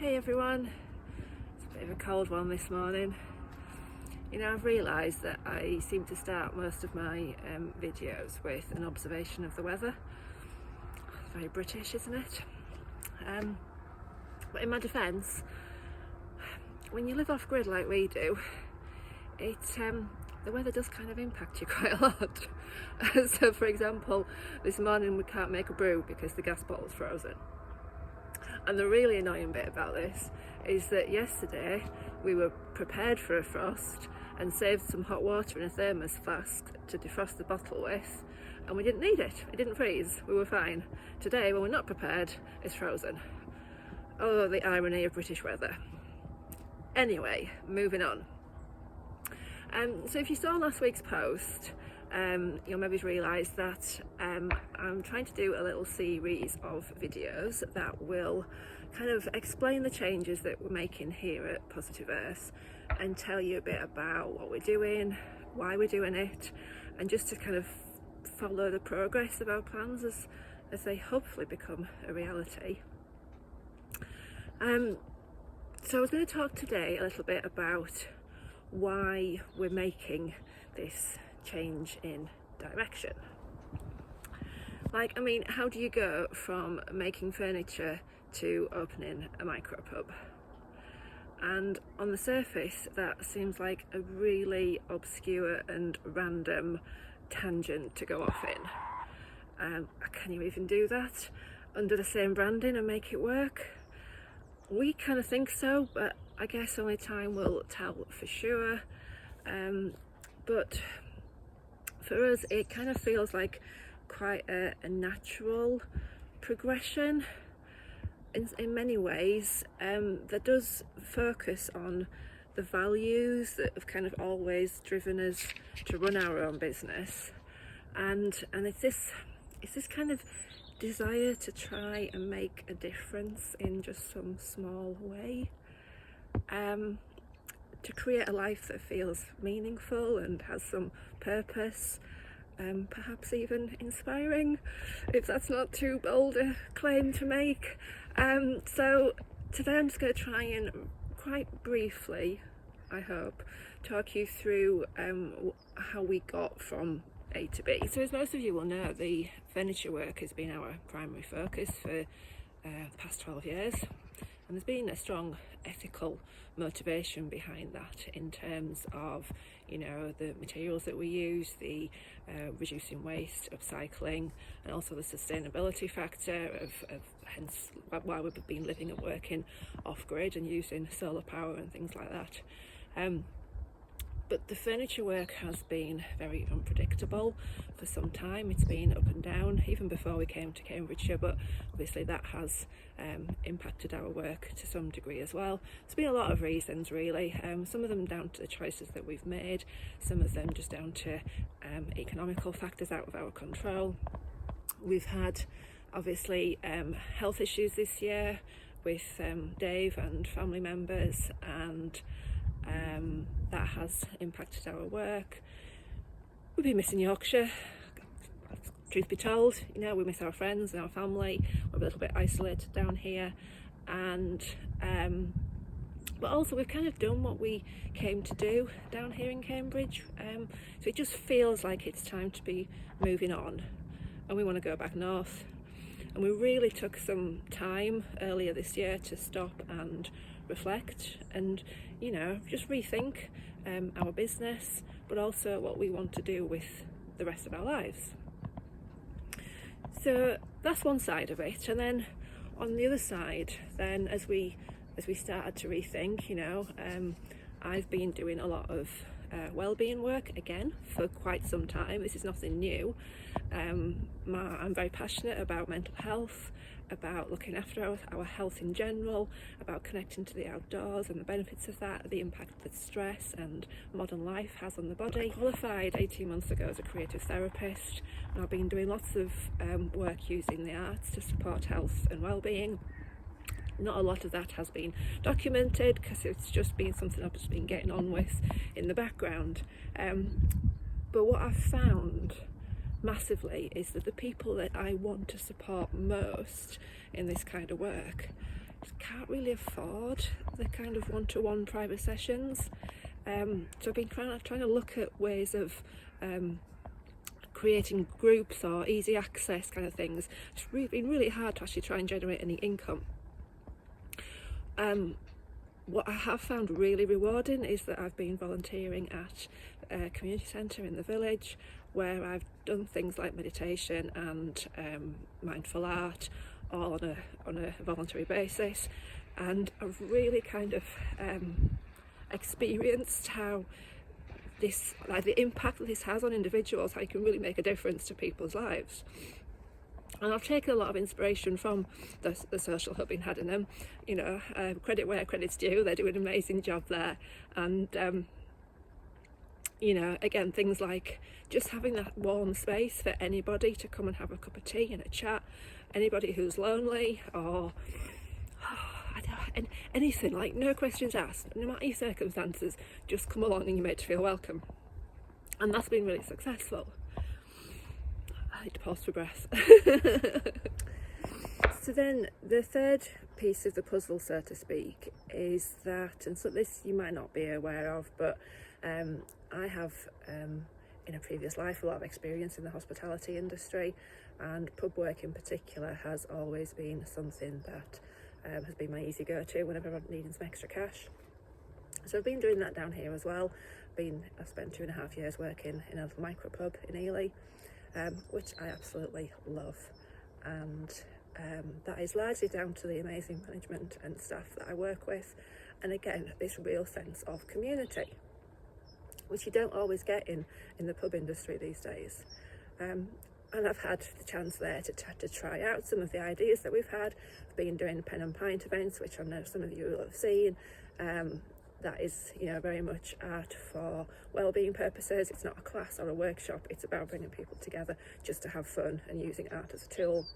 Hey everyone, it's a bit of a cold one this morning. I've realised that I seem to start most of my videos with an observation of the weather. It's very British, isn't it? But in my defence, when you live off grid like we do, the weather does kind of impact you quite a lot. So for example, this morning we can't make a brew because the gas bottle's frozen. And the really annoying bit about this is that yesterday we were prepared for a frost and saved some hot water in a thermos flask to defrost the bottle with, and we didn't need it. It didn't freeze. We were fine. Today, when we're not prepared, it's frozen. Oh, the irony of British weather. Anyway, moving on. So if you saw last week's post, you'll maybe realise that I'm trying to do a little series of videos that will kind of explain the changes that we're making here at Positive Earth and tell you a bit about what we're doing, why we're doing it, and just to kind of follow the progress of our plans as they hopefully become a reality. So I was going to talk today a little bit about why we're making this change in direction. How do you go from making furniture to opening a micropub? And on the surface that seems like a really obscure and random tangent to go off in. Can you even do that under the same branding and make it work? We kind of think so, but I guess only time will tell for sure. But for us, it kind of feels like quite a natural progression in many ways that does focus on the values that have kind of always driven us to run our own business, and it's this kind of desire to try and make a difference in just some small way, to create a life that feels meaningful and has some purpose, perhaps even inspiring, if that's not too bold a claim to make. So today I'm just going to try and quite briefly, I hope, talk you through how we got from A to B. So as most of you will know, the furniture work has been our primary focus for the past 12 years, and there's been a strong ethical motivation behind that in terms of the materials that we use, the reducing waste, upcycling, and also the sustainability factor of hence why we've been living and working off grid and using solar power and things like that. But the furniture work has been very unpredictable for some time. It's been up and down, even before we came to Cambridgeshire, but obviously that has impacted our work to some degree as well. There's been a lot of reasons really, some of them down to the choices that we've made, some of them just down to economical factors out of our control. We've had obviously health issues this year with Dave and family members, and that has impacted our work. We've been missing Yorkshire, truth be told. We miss our friends and our family. We're a little bit isolated down here, and but also we've kind of done what we came to do down here in Cambridge, so it just feels like it's time to be moving on, and we want to go back north. And we really took some time earlier this year to stop and reflect and just rethink our business, but also what we want to do with the rest of our lives. So that's one side of it, and then on the other side, then as we started to rethink, I've been doing a lot of wellbeing work again for quite some time. This is nothing new. I'm very passionate about mental health, about looking after our health in general, about connecting to the outdoors and the benefits of that, the impact that stress and modern life has on the body. I qualified 18 months ago as a creative therapist, and I've been doing lots of work using the arts to support health and well-being. Not a lot of that has been documented because it's just been something I've just been getting on with in the background. But what I've found massively is that the people that I want to support most in this kind of work can't really afford the kind of one-to-one private sessions. So I've been trying to look at ways of creating groups or easy access kind of things. It's been really hard to actually try and generate any income. What I have found really rewarding is that I've been volunteering at a community centre in the village, where I've done things like meditation and mindful art, all on a voluntary basis, and I've really kind of experienced how this, like the impact that this has on individuals, how you can really make a difference to people's lives. And I've taken a lot of inspiration from the social hub in Haddenham. You know, credit where credit's due, they do an amazing job there. And you know, again, things like just having that warm space for anybody to come and have a cup of tea and a chat, anybody who's lonely, or and anything, like no questions asked, no matter your circumstances, just come along and you're made to feel welcome. And that's been really successful. I need to pause for breath. So then the third piece of the puzzle, so to speak, is that, and so this you might not be aware of, but I have in a previous life a lot of experience in the hospitality industry, and pub work in particular has always been something that has been my easy go-to whenever I'm needing some extra cash. So I've been doing that down here as well. I've spent 2.5 years working in a micropub in Ely, which I absolutely love, and that is largely down to the amazing management and staff that I work with, and again this real sense of community, which you don't always get in the pub industry these days. And I've had the chance there to try out some of the ideas that we've had. I've been doing pen and pint events, which I know some of you will have seen. That is, you know, very much art for well-being purposes. It's not a class or a workshop, it's about bringing people together just to have fun and using art as a tool.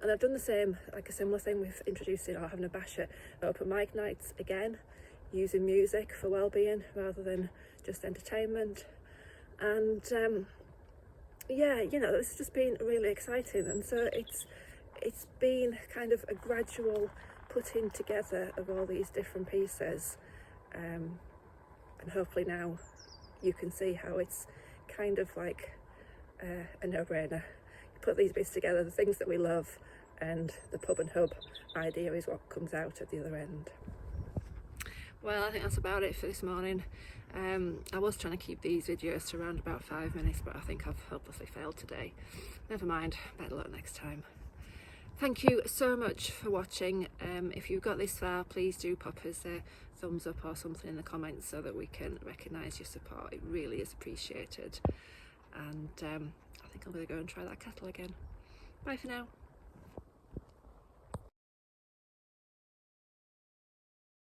And I've done the same, like a similar thing with introducing or having a bash at open mic nights, again, using music for well-being rather than just entertainment. And yeah, you know, it's just been really exciting, and so it's been kind of a gradual putting together of all these different pieces, and hopefully now you can see how it's kind of like a no-brainer. You put these bits together, the things that we love, and the pub and hub idea is what comes out at the other end. Well, I think that's about it for this morning. I was trying to keep these videos to around about 5 minutes, but I think I've hopelessly failed today. Never mind, better luck next time. Thank you so much for watching. If you've got this far, please do pop us a thumbs up or something in the comments so that we can recognise your support. It really is appreciated. And I think I'm going to go and try that kettle again. Bye for now.